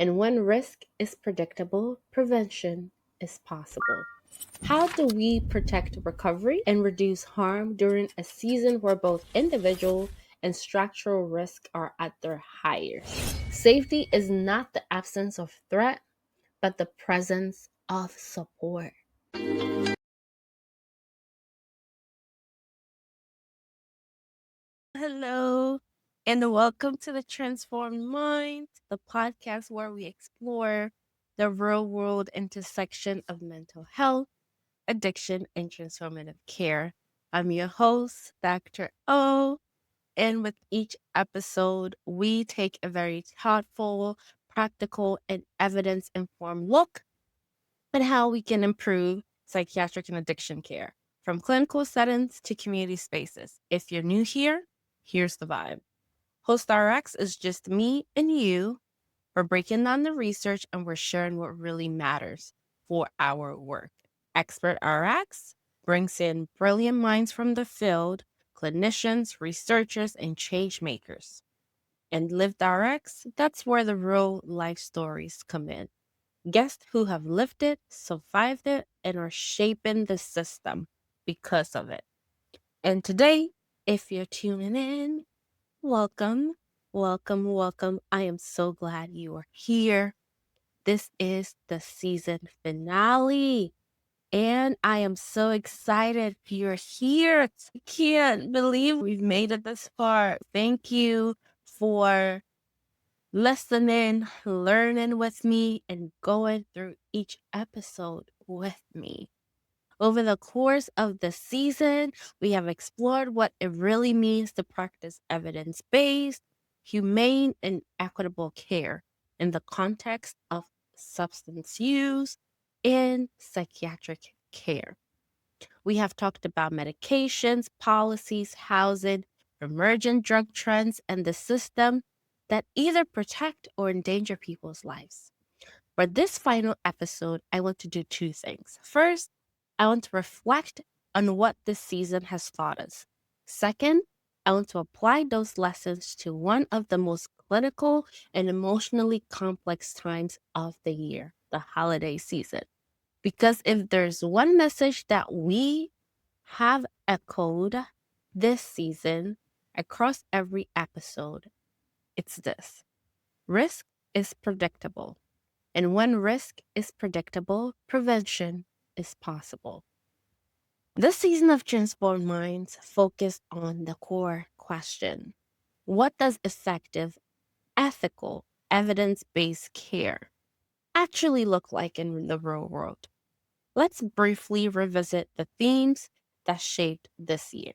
And when risk is predictable, prevention is possible. How do we protect recovery and reduce harm during a season where both individual and structural risk are at their highest? Safety is not the absence of threat, but the presence of support. Hello, and welcome to the Transformed Mind, the podcast where we explore the real world intersection of mental health, addiction, and transformative care. I'm your host, Dr. O, and with each episode, we take a very thoughtful, practical, and evidence informed look at how we can improve psychiatric and addiction care from clinical settings to community spaces. If you're new here, here's the vibe. Host RX is just me and you. We're breaking down the research and we're sharing what really matters for our work. Expert RX brings in brilliant minds from the field, clinicians, researchers, and change makers. And Lived RX, that's where the real life stories come in. Guests who have lived it, survived it, and are shaping the system because of it. And today, if you're tuning in, welcome, welcome, welcome. I am so glad you are here. This is the season finale. And I am so excited you're here. I can't believe we've made it this far. Thank you for listening, learning with me, and going through each episode with me. Over the course of the season, we have explored what it really means to practice evidence based, humane, and equitable care in the context of substance use and psychiatric care. We have talked about medications, policies, housing, emergent drug trends, and the system that either protect or endanger people's lives. For this final episode, I want to do two things. First, I want to reflect on what this season has taught us. Second, I want to apply those lessons to one of the most clinical and emotionally complex times of the year, the holiday season. Because if there's one message that we have echoed this season across every episode, it's this: risk is predictable. And when risk is predictable, prevention is possible. This season of Transformed Minds focused on the core question: what does effective, ethical, evidence based care actually look like in the real world? Let's briefly revisit the themes that shaped this year.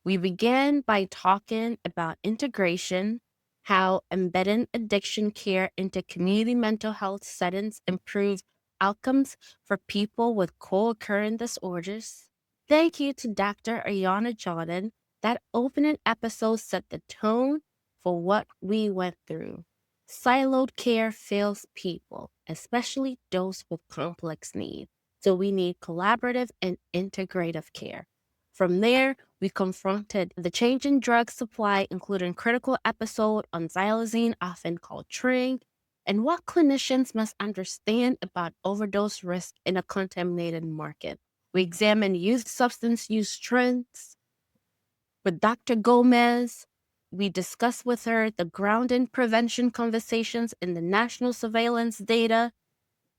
We began by talking about integration, how embedding addiction care into community mental health settings improves outcomes for people with co-occurring disorders. Thank you to Dr. Ayana Jordan. That opening episode set the tone for what we went through. Siloed care fails people, especially those with complex needs. So we need collaborative and integrative care. From there, we confronted the change in drug supply, including critical episode on xylazine, often called tring, and what clinicians must understand about overdose risk in a contaminated market. We examined youth substance use trends with Dr. Gomez. We discussed with her the grounding prevention conversations in the national surveillance data.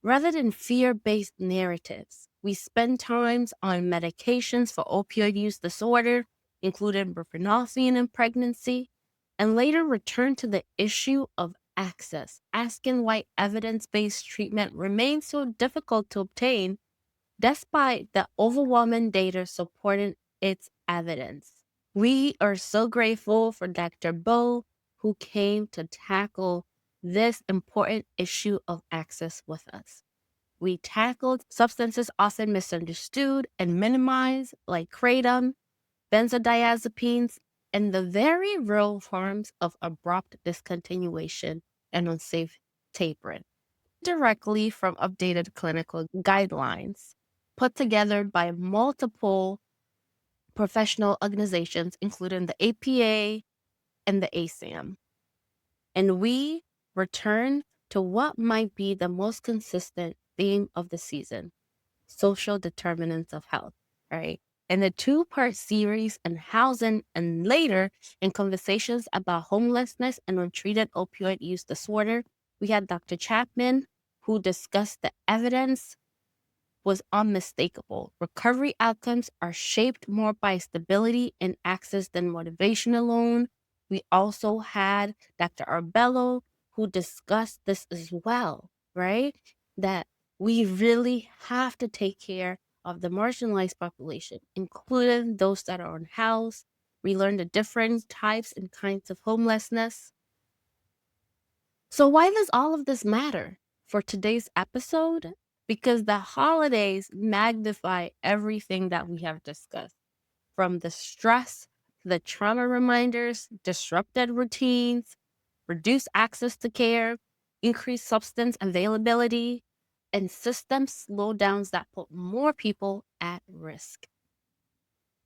Rather than fear-based narratives, we spend times on medications for opioid use disorder, including buprenorphine in pregnancy, and later return to the issue of access, asking why evidence-based treatment remains so difficult to obtain despite the overwhelming data supporting its evidence. We are so grateful for Dr. Bo, who came to tackle this important issue of access with us. We tackled substances often misunderstood and minimized, like kratom, benzodiazepines, and the very real harms of abrupt discontinuation and unsafe tapering, directly from updated clinical guidelines put together by multiple professional organizations, including the APA and the ASAM. And we return to what might be the most consistent theme of the season: social determinants of health, right? In the two-part series on housing and later in conversations about homelessness and untreated opioid use disorder, we had Dr. Chapman, who discussed the evidence was unmistakable. Recovery outcomes are shaped more by stability and access than motivation alone. We also had Dr. Arbello, who discussed this as well, right? That we really have to take care of the marginalized population, including those that are unhoused. We learned the different types and kinds of homelessness. So, why does all of this matter for today's episode? Because the holidays magnify everything that we have discussed, from the stress to the trauma reminders, disrupted routines, reduced access to care, increased substance availability, and system slowdowns that put more people at risk.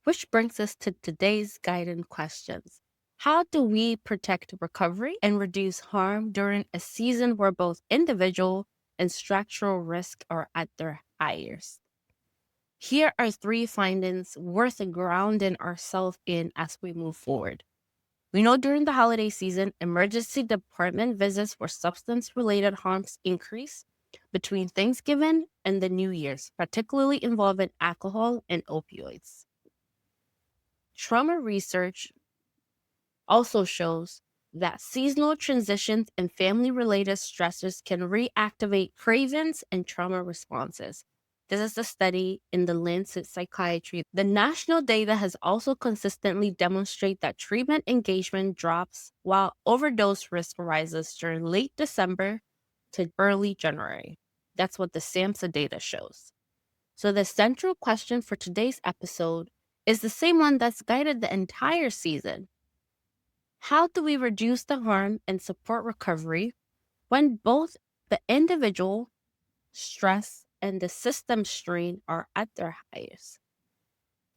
Which brings us to today's guiding questions. How do we protect recovery and reduce harm during a season where both individual and structural risk are at their highest? Here are three findings worth grounding ourselves in as we move forward. We know during the holiday season, emergency department visits for substance related harms increase between Thanksgiving and the New Year's, particularly involving alcohol and opioids. Trauma research also shows that seasonal transitions and family related stressors can reactivate cravings and trauma responses. This is a study in the Lancet Psychiatry. The national data has also consistently demonstrated that treatment engagement drops while overdose risk rises during late December to early January. That's what the SAMHSA data shows. So, the central question for today's episode is the same one that's guided the entire season. How do we reduce the harm and support recovery when both the individual stress and the system strain are at their highest?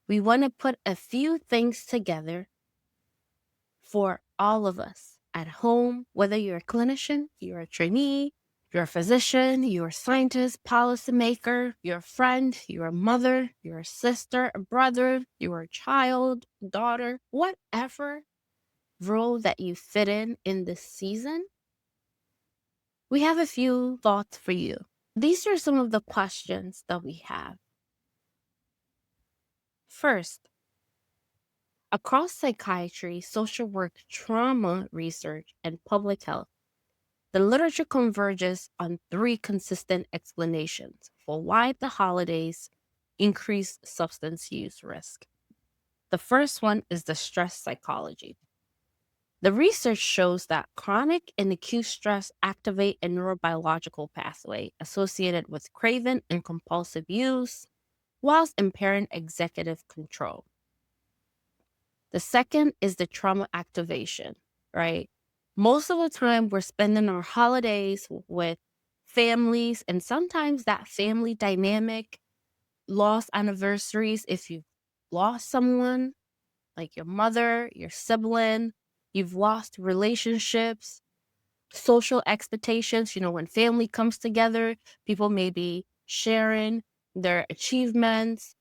We want to put a few things together for all of us at home, whether you're a clinician, you're a trainee, you're a physician, you're a scientist, policymaker, you're a friend, you're a mother, you're a sister, a brother, you're a child, daughter, whatever role that you fit in this season, we have a few thoughts for you. These are some of the questions that we have. First, across psychiatry, social work, trauma research, and public health, the literature converges on three consistent explanations for why the holidays increase substance use risk. The first one is the stress psychology. The research shows that chronic and acute stress activate a neurobiological pathway associated with craving and compulsive use, whilst impairing executive control. The second is the trauma activation, right? Most of the time, we're spending our holidays with families, and sometimes that family dynamic, lost anniversaries, if you've lost someone, like your mother, your sibling, you've lost relationships, social expectations. When family comes together, people may be sharing their achievements.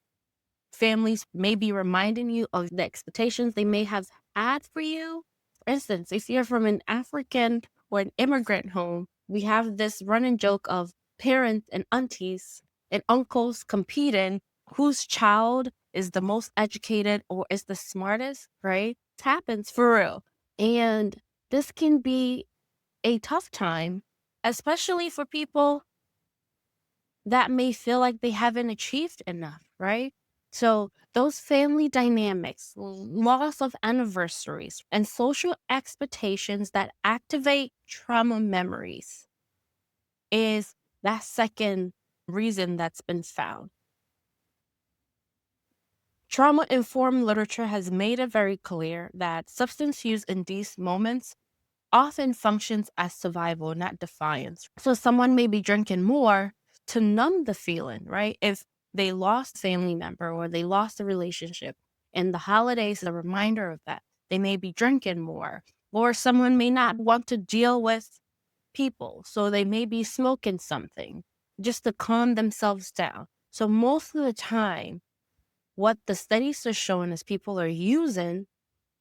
Families may be reminding you of the expectations they may have had for you. For instance, if you're from an African or an immigrant home, we have this running joke of parents and aunties and uncles competing whose child is the most educated or is the smartest, right? It happens for real. And this can be a tough time, especially for people that may feel like they haven't achieved enough, right? So, those family dynamics, loss of anniversaries, and social expectations that activate trauma memories is that second reason that's been found. Trauma informed literature has made it very clear that substance use in these moments often functions as survival, not defiance. So someone may be drinking more to numb the feeling, right? If they lost a family member or they lost a relationship, and the holidays is a reminder of that, they may be drinking more, or someone may not want to deal with people. So they may be smoking something just to calm themselves down. So most of the time, what the studies are showing is people are using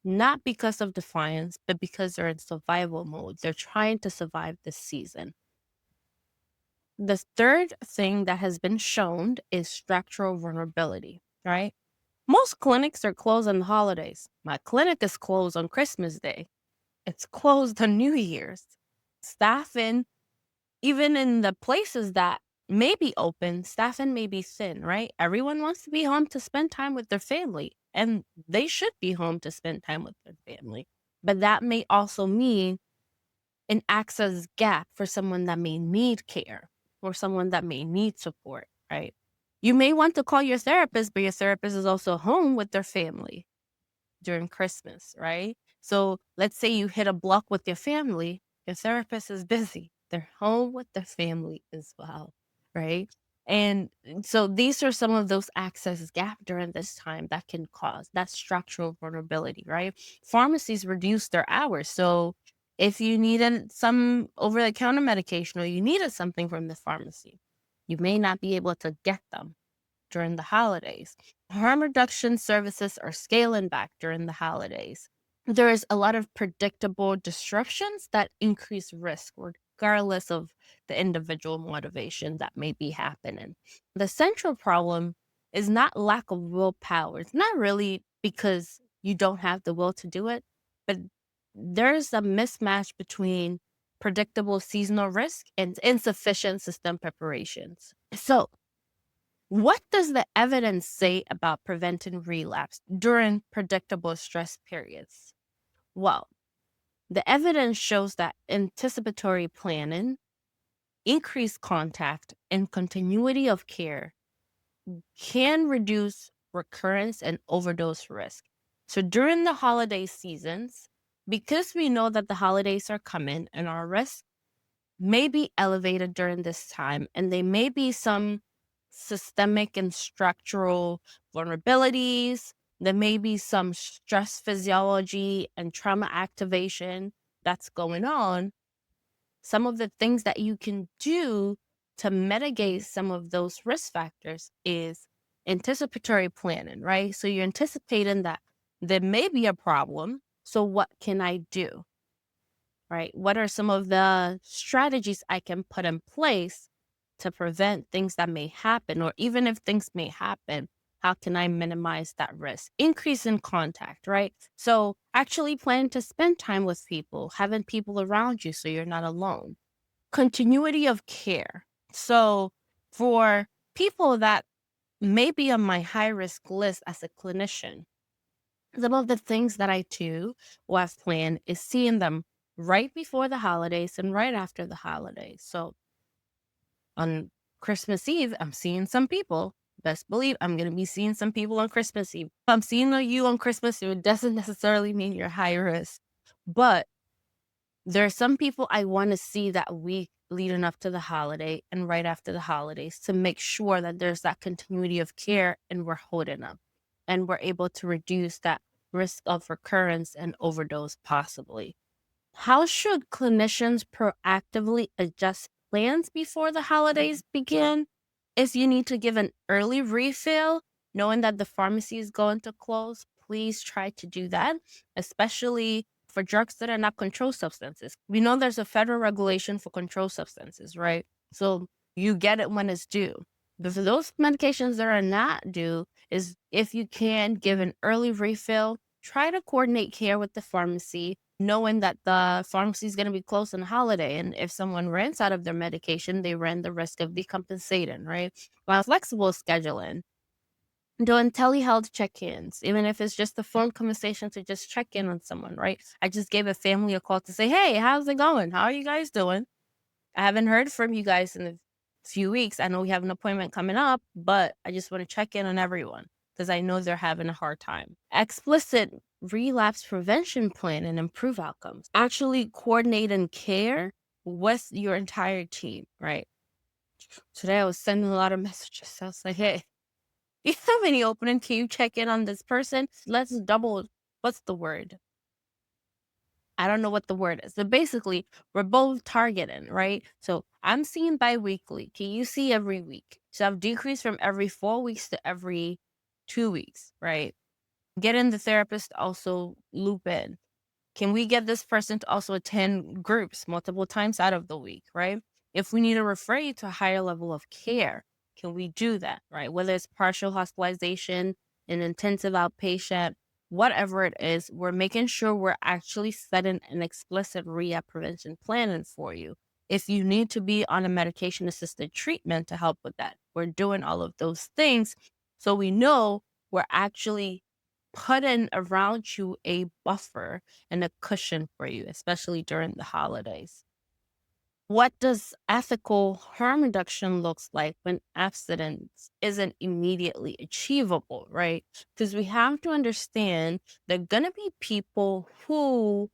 not because of defiance, but because they're in survival mode. They're trying to survive this season. The third thing that has been shown is structural vulnerability, right? Most clinics are closed on the holidays. My clinic is closed on Christmas Day. It's closed on New Year's. Staffing, even in the places that may be open, staffing may be thin, right? Everyone wants to be home to spend time with their family, and they should be home to spend time with their family. But that may also mean an access gap for someone that may need care or someone that may need support, right? You may want to call your therapist, but your therapist is also home with their family during Christmas, right? So let's say you hit a block with your family, your therapist is busy. They're home with their family as well, right? And so these are some of those access gap during this time that can cause that structural vulnerability, right? Pharmacies reduce their hours. So if you needed some over the counter medication or you needed something from the pharmacy, you may not be able to get them during the holidays. Harm reduction services are scaling back during the holidays. There is a lot of predictable disruptions that increase risk, regardless of the individual motivation that may be happening. The central problem is not lack of willpower. It's not really because you don't have the will to do it, but there's a mismatch between predictable seasonal risk and insufficient system preparations. So, what does the evidence say about preventing relapse during predictable stress periods? Well, the evidence shows that anticipatory planning, increased contact, and continuity of care can reduce recurrence and overdose risk. So during the holiday seasons, because we know that the holidays are coming and our risk may be elevated during this time, and there may be some systemic and structural vulnerabilities. There may be some stress physiology and trauma activation that's going on. Some of the things that you can do to mitigate some of those risk factors is anticipatory planning, right? So you're anticipating that there may be a problem. So, what can I do? Right? What are some of the strategies I can put in place to prevent things that may happen? Or even if things may happen, how can I minimize that risk? Increase in contact, right? So actually plan to spend time with people, having people around you so you're not alone. Continuity of care. So for people that may be on my high risk list as a clinician, some of the things that I do or I've planned is seeing them right before the holidays and right after the holidays. So on Christmas Eve, I'm seeing some people. Best believe I'm going to be seeing some people on Christmas Eve. If I'm seeing you on Christmas Eve, it doesn't necessarily mean you're high risk. But there are some people I want to see that week leading up to the holiday and right after the holidays to make sure that there's that continuity of care and we're holding up and we're able to reduce that risk of recurrence and overdose possibly. How should clinicians proactively adjust plans before the holidays begin? If you need to give an early refill, knowing that the pharmacy is going to close, please try to do that, especially for drugs that are not controlled substances. We know there's a federal regulation for controlled substances, right? So you get it when it's due. But for those medications that are not due, is if you can give an early refill, try to coordinate care with the pharmacy, knowing that the pharmacy is going to be closed on holiday. And if someone runs out of their medication, they run the risk of decompensating, right? While flexible scheduling, doing telehealth check-ins, even if it's just a phone conversation to just check in on someone, right? I just gave a family a call to say, hey, how's it going? How are you guys doing? I haven't heard from you guys in a few weeks. I know we have an appointment coming up, but I just want to check in on everyone because I know they're having a hard time. Explicit relapse prevention plan and improve outcomes. Actually coordinate and care with your entire team, right? Today I was sending a lot of messages. I was like, hey, you have any opening? Can you check in on this person? Let's double, what's the word? I don't know what the word is, but basically, we're both targeting, right? So I'm seeing biweekly. Can you see every week? So I've decreased from every 4 weeks to every 2 weeks, right? Getting the therapist to also loop in. Can we get this person to also attend groups multiple times out of the week, right? If we need to refer you to a higher level of care, can we do that, right? Whether it's partial hospitalization, an intensive outpatient, whatever it is, we're making sure we're actually setting an explicit rehab prevention planning for you. If you need to be on a medication assisted treatment to help with that, we're doing all of those things so we know we're actually putting around you a buffer and a cushion for you, especially during the holidays. What does ethical harm reduction looks like when abstinence isn't immediately achievable, right? Because we have to understand there are going to be people who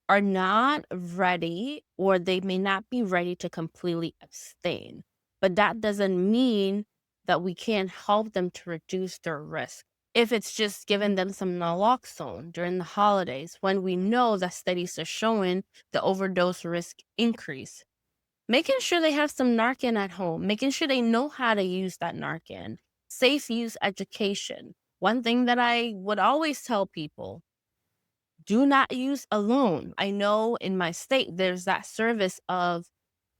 are not ready or they may not be ready to completely abstain. But that doesn't mean that we can't help them to reduce their risk. If it's just giving them some naloxone during the holidays, when we know that studies are showing the overdose risk increase, making sure they have some Narcan at home, making sure they know how to use that Narcan, safe use education. One thing that I would always tell people, do not use alone. I know in my state there's that service of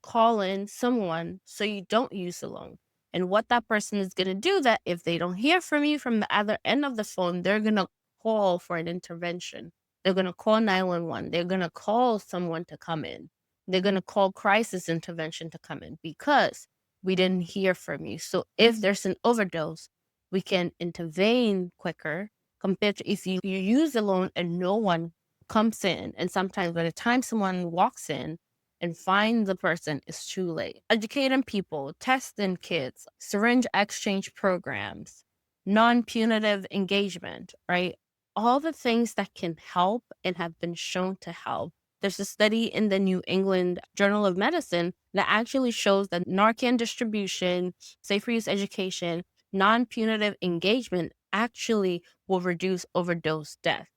call in someone so you don't use alone. And what that person is going to do, that if they don't hear from you from the other end of the phone, they're going to call for an intervention. They're going to call 911. They're going to call someone to come in. They're going to call crisis intervention to come in because we didn't hear from you. So if there's an overdose, we can intervene quicker compared to if you use alone and no one comes in. And sometimes by the time someone walks in, and find the person is too late. Educating people, testing kids, syringe exchange programs, non punitive engagement, right? All the things that can help and have been shown to help. There's a study in the New England Journal of Medicine that actually shows that Narcan distribution, safe use education, non punitive engagement actually will reduce overdose death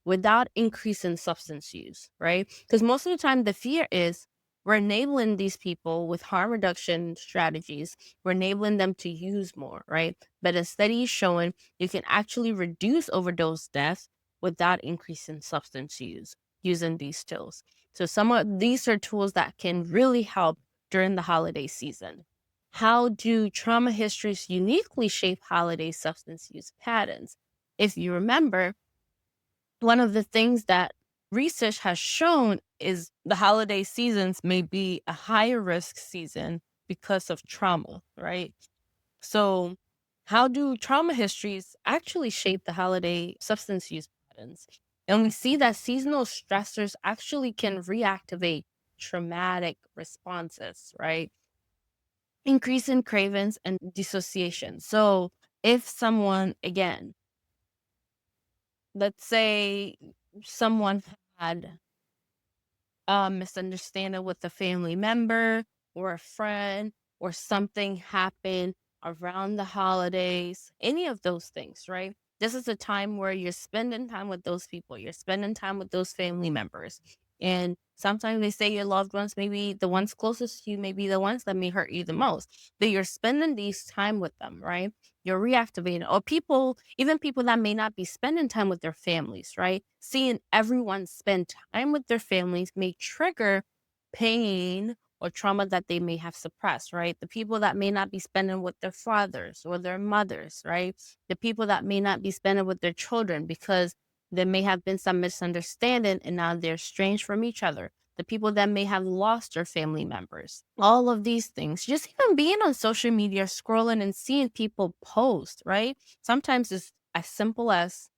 without increasing substance use, right? Because most of the time, the fear is we're enabling these people with harm reduction strategies, we're enabling them to use more, right? But a study is showing you can actually reduce overdose deaths without increasing substance use using these tools. So, some of these are tools that can really help during the holiday season. How do trauma histories uniquely shape holiday substance use patterns? If you remember, one of the things that research has shown is the holiday seasons may be a higher risk season because of trauma, right? So, how do trauma histories actually shape the holiday substance use patterns? And we see that seasonal stressors actually can reactivate traumatic responses, right? Increase in cravings and dissociation. So, if someone, again, let's say someone had a misunderstanding with a family member or a friend, or something happened around the holidays, any of those things, right? This is a time where you're spending time with those people, you're spending time with those family members. And sometimes they say your loved ones, maybe the ones closest to you, may be the ones that may hurt you the most. But you're spending these time with them, right? You're reactivating, or people, even people that may not be spending time with their families, right? Seeing everyone spend time with their families may trigger pain or trauma that they may have suppressed, right? The people that may not be spending with their fathers or their mothers, right? The people that may not be spending with their children because there may have been some misunderstanding and now they're estranged from each other. The people that may have lost their family members. All of these things, just even being on social media, scrolling and seeing people post, right? Sometimes it's as simple as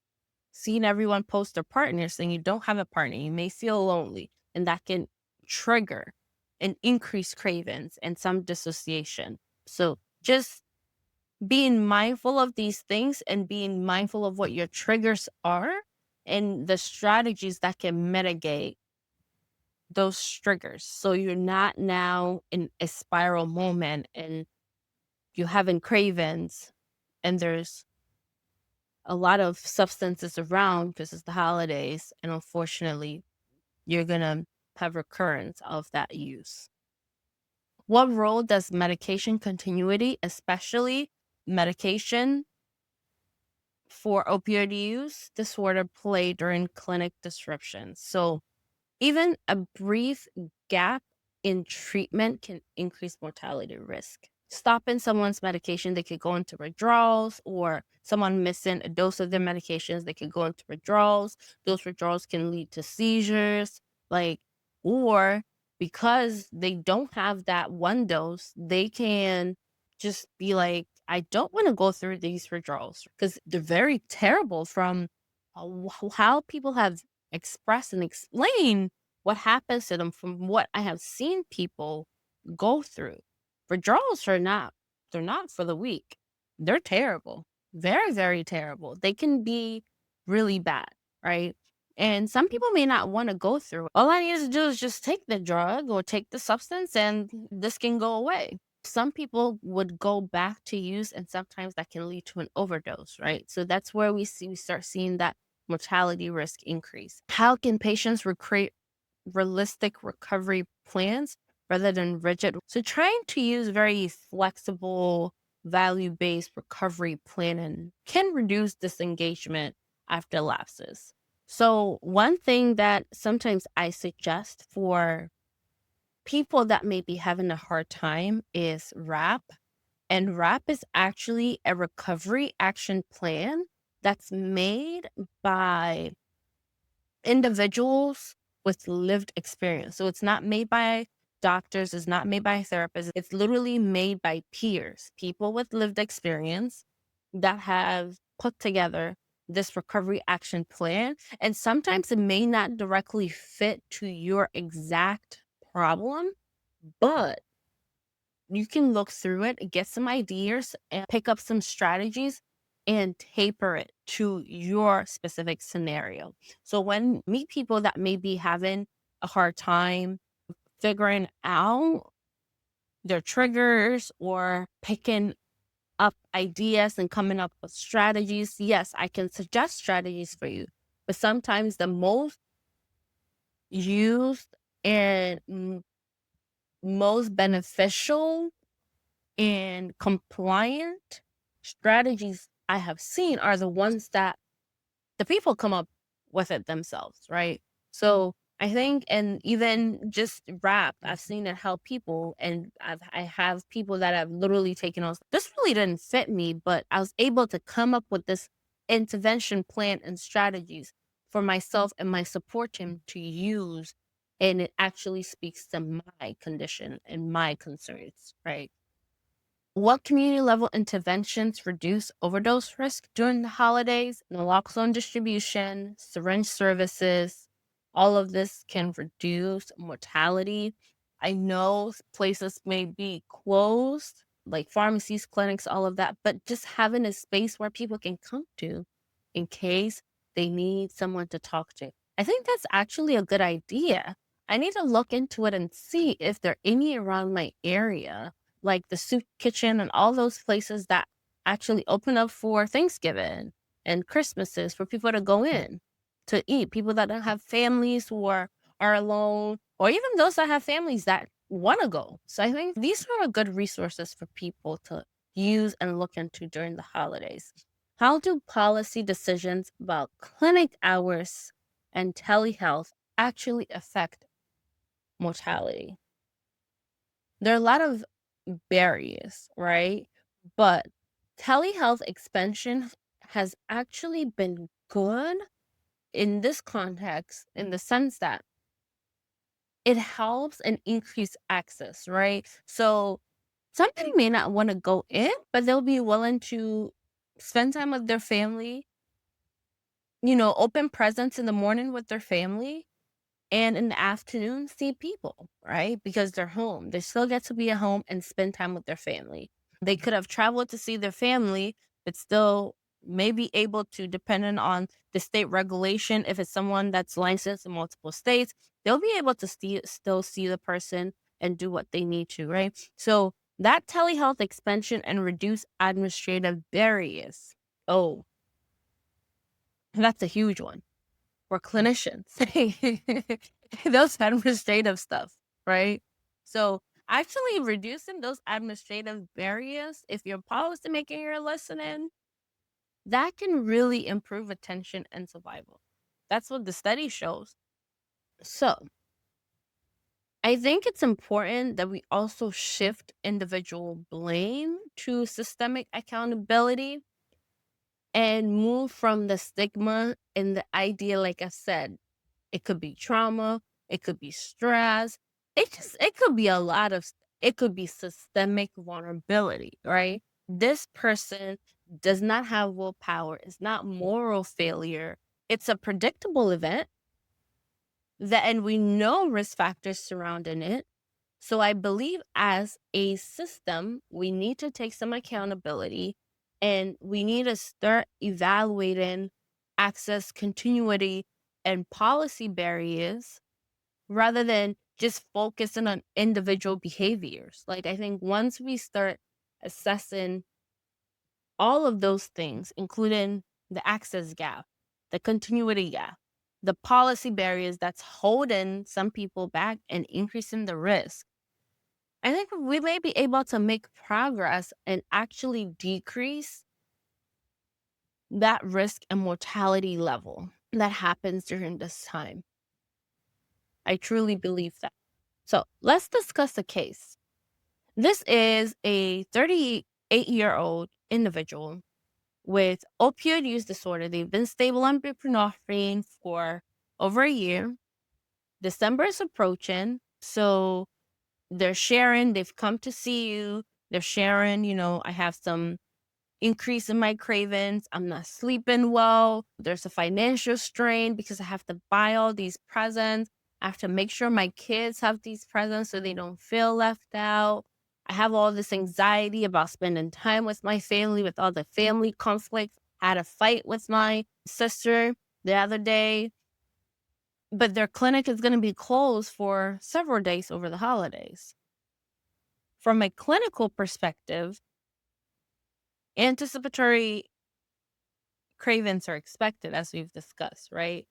seeing everyone post their partners and you don't have a partner. You may feel lonely, and that can trigger an increased cravings and some dissociation. So just being mindful of these things and being mindful of what your triggers are and the strategies that can mitigate those triggers. So you're not now in a spiral moment and you're having cravings and there's a lot of substances around because it's the holidays, and unfortunately, you're gonna have recurrence of that use. What role does medication continuity, especially medication for opioid use disorder, play during clinic disruptions? So, even a brief gap in treatment can increase mortality risk. Stopping someone's medication, they could go into withdrawals, or someone missing a dose of their medications, they could go into withdrawals. Those withdrawals can lead to seizures, like, or because they don't have that one dose, they can just be like, I don't want to go through these withdrawals because they're very terrible from how people have express and explain what happens to them from what I have seen people go through. Withdrawals are not, they're not for the weak. They're terrible. Very, very terrible. They can be really bad, right? And some people may not want to go through it. All I need to do is just take the drug or take the substance and this can go away. Some people would go back to use, and sometimes that can lead to an overdose, right? So that's where we start seeing that mortality risk increase. How can patients recreate realistic recovery plans rather than rigid? So trying to use very flexible, value-based recovery planning can reduce disengagement after lapses. So one thing that sometimes I suggest for people that may be having a hard time is RAP. And RAP is actually a recovery action plan that's made by individuals with lived experience. So it's not made by doctors, it's not made by therapists. It's literally made by peers, people with lived experience that have put together this recovery action plan. And sometimes it may not directly fit to your exact problem, but you can look through it, get some ideas, and pick up some strategies and taper it to your specific scenario. So when meet people that may be having a hard time figuring out their triggers or picking up ideas and coming up with strategies, yes, I can suggest strategies for you. But sometimes the most used and most beneficial and compliant strategies I have seen are the ones that the people come up with it themselves, right? So I think, and even just rap, I've seen it help people, and I have people that have literally taken on. This really didn't fit me, but I was able to come up with this intervention plan and strategies for myself and my support team to use, and it actually speaks to my condition and my concerns, right? What community level interventions reduce overdose risk during the holidays? Naloxone distribution, syringe services, all of this can reduce mortality. I know places may be closed, like pharmacies, clinics, all of that, but just having a space where people can come to in case they need someone to talk to. I think that's actually a good idea. I need to look into it and see if there are any around my area, like the soup kitchen and all those places that actually open up for Thanksgiving and Christmases for people to go in to eat. People that don't have families who are alone, or even those that have families that want to go. So I think these are good resources for people to use and look into during the holidays. How do policy decisions about clinic hours and telehealth actually affect mortality? There are a lot of barriers, right? But telehealth expansion has actually been good in this context, in the sense that it helps and increase access, right? So somebody may not want to go in, but they'll be willing to spend time with their family, open presents in the morning with their family, and in the afternoon see people, right? Because they're home. They still get to be at home and spend time with their family. They could have traveled to see their family, but still may be able to, depending on the state regulation, if it's someone that's licensed in multiple states, they'll be able to still see the person and do what they need to, right? So that telehealth expansion and reduce administrative barriers. Oh, And that's a huge one. We're clinicians. Those administrative stuff, right? So actually reducing those administrative barriers, if you're policymaker, you're listening, that can really improve attention and survival. That's what the study shows. So I think it's important that we also shift individual blame to systemic accountability and move from the stigma and the idea, like I said, it could be trauma, it could be stress, it could be a lot of, it could be systemic vulnerability, right? This person does not have willpower, it's not moral failure, it's a predictable event that, and we know risk factors surrounding it. So I believe as a system, we need to take some accountability and we need to start evaluating access continuity and policy barriers rather than just focusing on individual behaviors. Like, I think once we start assessing all of those things, including the access gap, the continuity gap, the policy barriers that's holding some people back and increasing the risk, I think we may be able to make progress and actually decrease that risk and mortality level that happens during this time. I truly believe that. So let's discuss a case. This is a 38-year-old individual with opioid use disorder. They've been stable on buprenorphine for over a year. December is approaching. So they're sharing, they've come to see you. They're sharing, I have some increase in my cravings. I'm not sleeping well. There's a financial strain because I have to buy all these presents. I have to make sure my kids have these presents so they don't feel left out. I have all this anxiety about spending time with my family, with all the family conflicts. I had a fight with my sister the other day, but their clinic is going to be closed for several days over the holidays. From a clinical perspective, anticipatory cravings are expected, as we've discussed, right?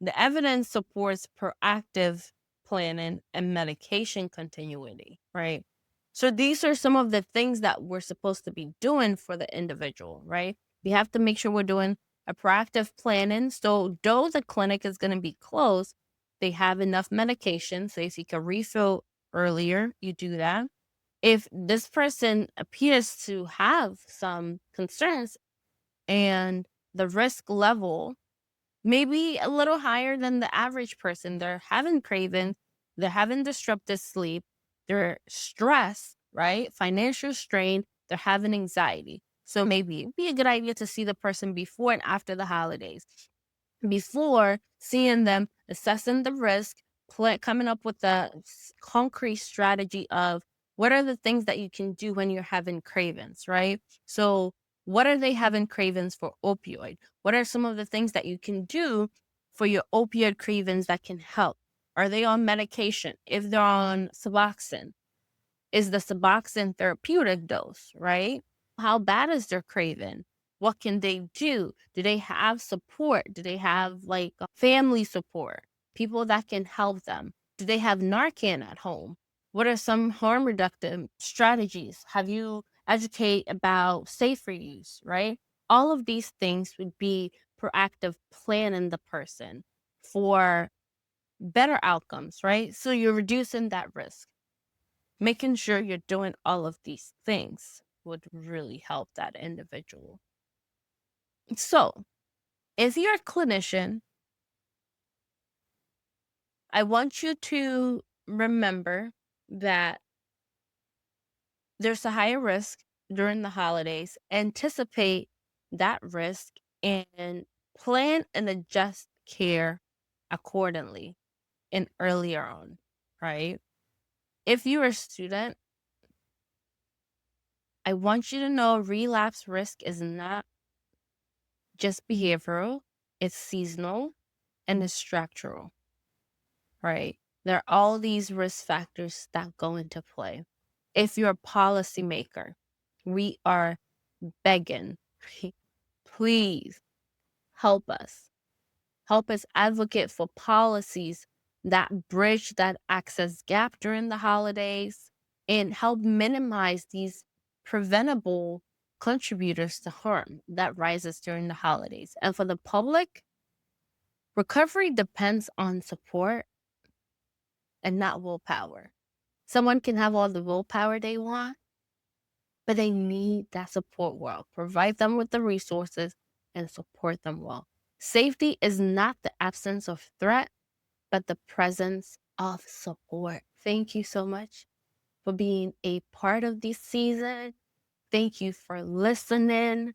The evidence supports proactive planning and medication continuity, right? So these are some of the things that we're supposed to be doing for the individual, right? We have to make sure we're doing a proactive planning. So though the clinic is going to be closed, they have enough medication. So if you can refill earlier, you do that. If this person appears to have some concerns and the risk level maybe a little higher than the average person, they're having cravings, they're having disrupted sleep, they're stressed, right? Financial strain, they're having anxiety. So maybe it'd be a good idea to see the person before and after the holidays, before seeing them, assessing the risk, coming up with a concrete strategy of what are the things that you can do when you're having cravings, right? So, what are they having cravings for opioid? What are some of the things that you can do for your opioid cravings that can help? Are they on medication? If they're on Suboxone, is the Suboxone therapeutic dose, right? How bad is their craving? What can they do? Do they have support? Do they have like family support? People that can help them? Do they have Narcan at home? What are some harm reductive strategies? Have you educate about safer use, right? All of these things would be proactive planning the person for better outcomes, right? So you're reducing that risk. Making sure you're doing all of these things would really help that individual. So, if you're a clinician, I want you to remember that there's a higher risk during the holidays. Anticipate that risk and plan and adjust care accordingly and earlier on, right? If you're a student, I want you to know relapse risk is not just behavioral, it's seasonal and it's structural, right? There are all these risk factors that go into play. If you're a policymaker, we are begging, please help us. Help us advocate for policies that bridge that access gap during the holidays and help minimize these preventable contributors to harm that rises during the holidays. And for the public, recovery depends on support and not willpower. Someone can have all the willpower they want, but they need that support well. Provide them with the resources and support them well. Safety is not the absence of threat, but the presence of support. Thank you so much for being a part of this season. Thank you for listening.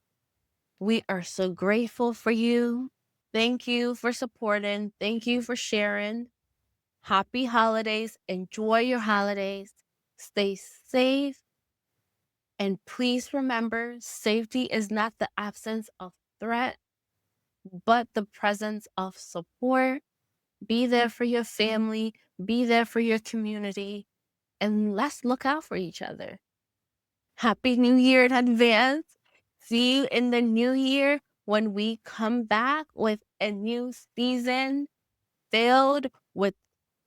We are so grateful for you. Thank you for supporting. Thank you for sharing. Happy holidays. Enjoy your holidays. Stay safe. And please remember, safety is not the absence of threat, but the presence of support. Be there for your family, be there for your community, and let's look out for each other. Happy New Year in advance. See you in the new year when we come back with a new season filled with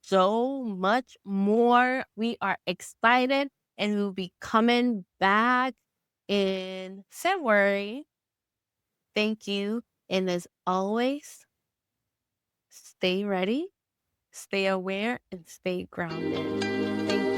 so much more. We are excited and we'll be coming back in February. Thank you. And as always, stay ready, stay aware, and stay grounded. Thank